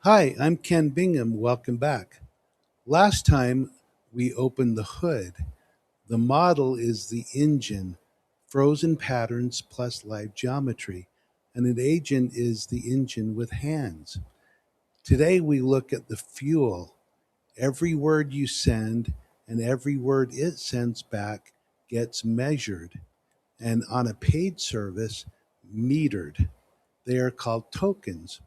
Hi, I'm Ken Bingham. Welcome back. Last time we opened the hood. The model is the engine, frozen patterns plus live geometry, and an agent is the engine with hands. Today we look at the fuel. Every word you send and every word it sends back gets measured, and on a paid service, metered. They are called tokens.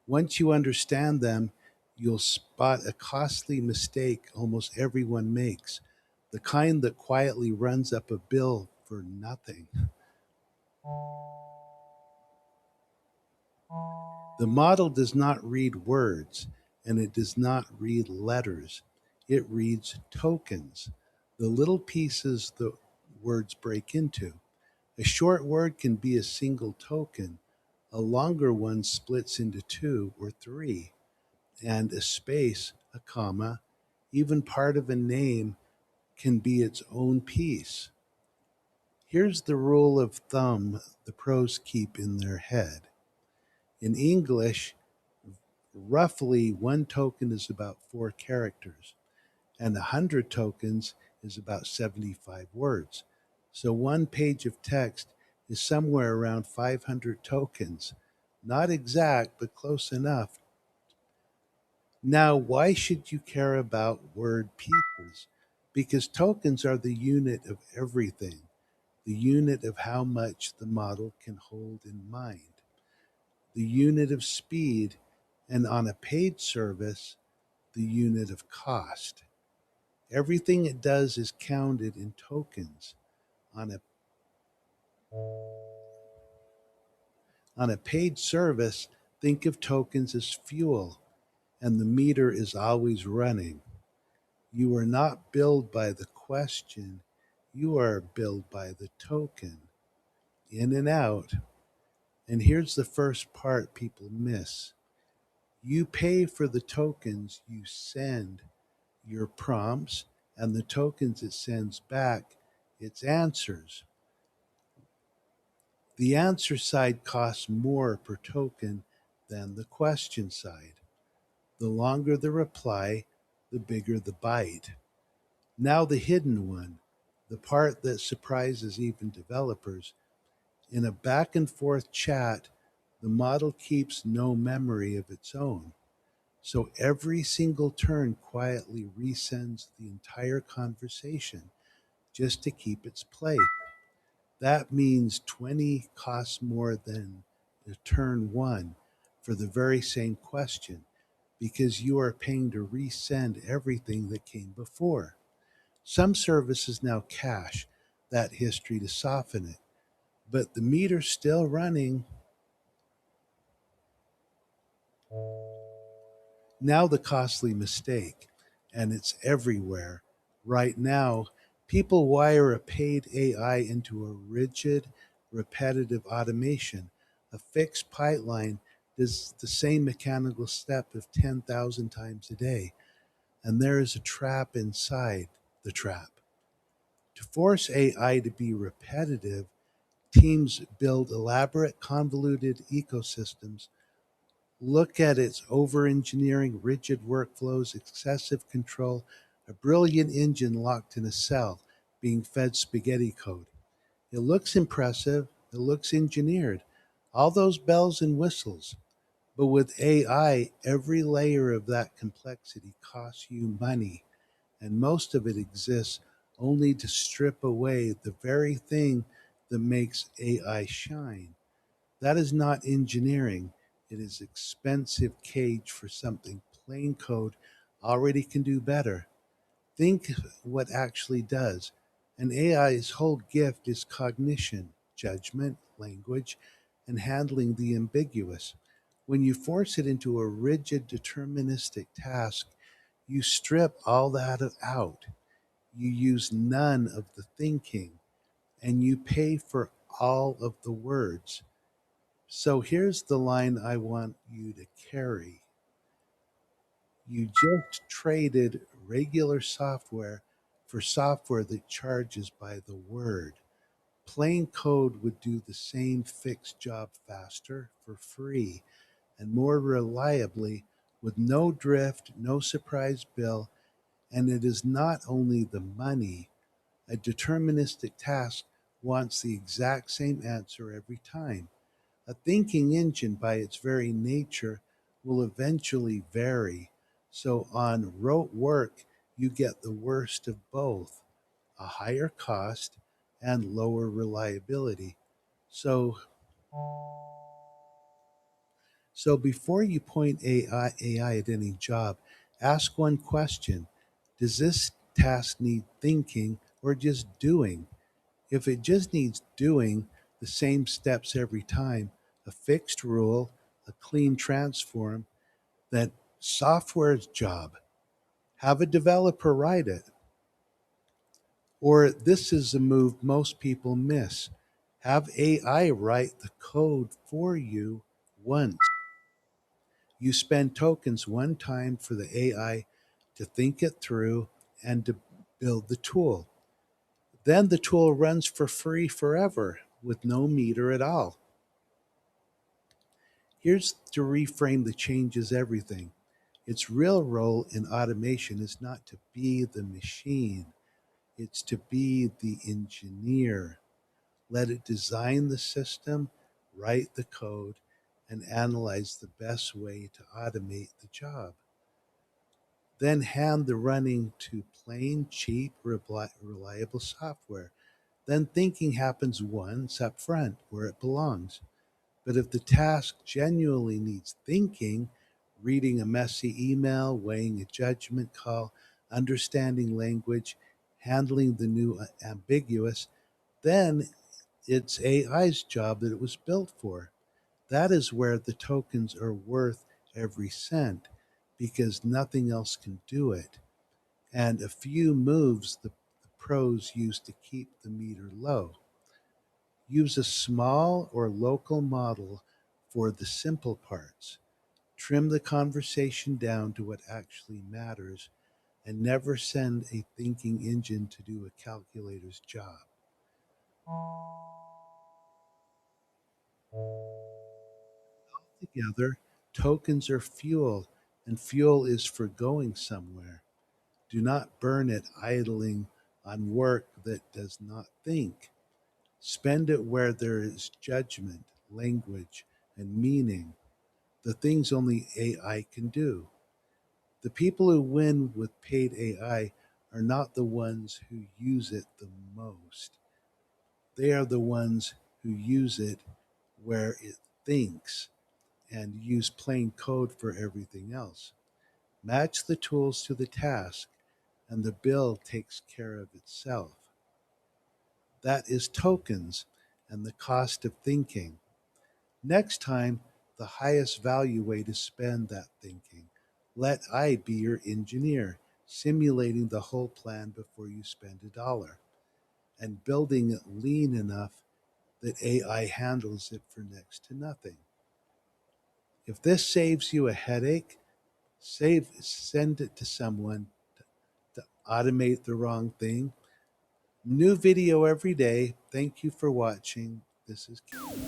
Once you understand them, you'll spot a costly mistake almost everyone makes, the kind that quietly runs up a bill for nothing. The model does not read words and it does not read letters. It reads tokens, the little pieces the words break into. A short word can be a single token. A longer one splits into two or three, and a space, a comma, even part of a name can be its own piece. Here's the rule of thumb the pros keep in their head. In English, roughly one token is about 4 characters, and 100 tokens is about 75 words. So one page of text is somewhere around 500 tokens. Not exact, but close enough. Now, why should you care about word pieces? Because tokens are the unit of everything, the unit of how much the model can hold in mind, the unit of speed, and on a paid service, the unit of cost. Everything it does is counted in tokens. On a, on a paid service, think of tokens as fuel, and the meter is always running. You are not billed by the question, you are billed by the token. In and out. And here's the first part people miss: you pay for the tokens you send, your prompts, and the tokens it sends back, its answers. The answer side costs more per token than the question side. The longer the reply, the bigger the bite. Now, the hidden one, the part that surprises even developers. In a back and forth chat, the model keeps no memory of its own. So every single turn quietly resends the entire conversation just to keep its place. That means 20 costs more than the turn one for the very same question because you are paying to resend everything that came before. Some services now cache that history to soften it, but the meter's still running. Now, the costly mistake, and it's everywhere. Right now, people wire a paid AI into a rigid, repetitive automation. A fixed pipeline does the same mechanical step of 10,000 times a day, and there is a trap inside the trap. To force AI to be repetitive, teams build elaborate, convoluted ecosystems. Look at its over engineering, rigid workflows, excessive control, a brilliant engine locked in a cell being fed spaghetti code. It looks impressive, it looks engineered, all those bells and whistles. But with AI, every layer of that complexity costs you money, and most of it exists only to strip away the very thing that makes AI shine. That is not engineering. It is expensive cage for something plain code already can do better. Think what actually does. An AI's whole gift is cognition, judgment, language, and handling the ambiguous. When you force it into a rigid, deterministic task, you strip all that out. You use none of the thinking, and you pay for all of the words. So here's the line I want you to carry. You just traded regular software for software that charges by the word. Plain code would do the same fixed job faster, for free, and more reliably with no drift, no surprise bill, and it is not only the money. A deterministic task wants the exact same answer every time. A thinking engine, by its very nature, will eventually vary. So, on rote work, you get the worst of both, a higher cost and lower reliability. So, so before you point AI at any job, ask one question. Does this task need thinking or just doing? If it just needs doing the same steps every time, a fixed rule, a clean transform, then software's job. Have a developer write it. Or this is a move most people miss. Have AI write the code for you once. You spend tokens one time for the AI to think it through and to build the tool. Then the tool runs for free forever with no meter at all. Here's to reframe the changes everything. Its real role in automation is not to be the machine, it's to be the engineer. Let it design the system, write the code, and analyze the best way to automate the job. Then hand the running to plain, cheap, reliable software. Then thinking happens once up front where it belongs. But if the task genuinely needs thinking, reading a messy email, weighing a judgment call, understanding language, handling the new ambiguous, then it's AI's job that it was built for. That is where the tokens are worth every cent because nothing else can do it. And a few moves the pros use to keep the meter low. Use a small or local model for the simple parts. Trim the conversation down to what actually matters and never send a thinking engine to do a calculator's job. Together, tokens are fuel, and fuel is for going somewhere. Do not burn it idling on work that does not think. Spend it where there is judgment, language, and meaning, the things only AI can do. The people who win with paid AI are not the ones who use it the most. They are the ones who use it where it thinks and use plain code for everything else. Match the tools to the task, and the bill takes care of itself. That is tokens and the cost of thinking. Next time, the highest value way to spend that thinking. Let I be your engineer, simulating the whole plan before you spend a dollar, and building it lean enough that AI handles it for next to nothing. If this saves you a headache, send it to someone to automate the wrong thing. New video every day. Thank you for watching. This is Ken.